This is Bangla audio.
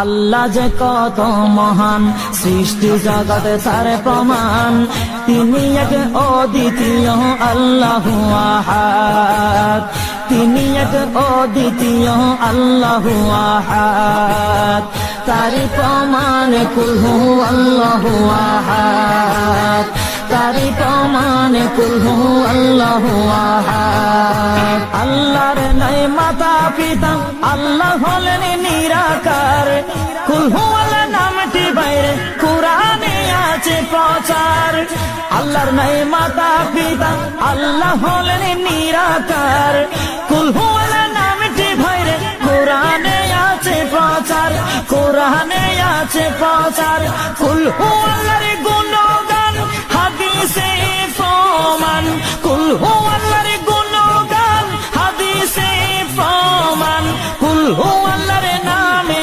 আল্লাহ যে কত মহান, সৃষ্টি জগতে তার প্রমাণ। তিনি এক অদ্বিতীয় আল্লাহু আহাদ, তিনি এক অদ্বিতীয় আল্লাহু আহাদ। তারি প্রমাণ কুল হু আল্লাহু আহাদ, তারি প্রমাণ কুল হু আল্লাহু আহাদ। আল্লাহর নাই মাতা পিতা, আল্লাহ হলেন নিরাকার। কুল হু আল্লাহ নামটি বাইরে কুরআনে আছে প্রচার। আল্লাহর নাই মাতা পিতা, আল্লাহ হলেন নিরাকার। কুল হু আল্লাহ নামটি বাইরে কুরআনে আছে প্রচার, কুরআনে আছে প্রচার। কুল হু আল্লাহর গুণগান হাদিসে প্রমাণ, কুল হু আল্লাহর গুণগান হাদিসে প্রমাণ। কুল হু আল্লাহর নামে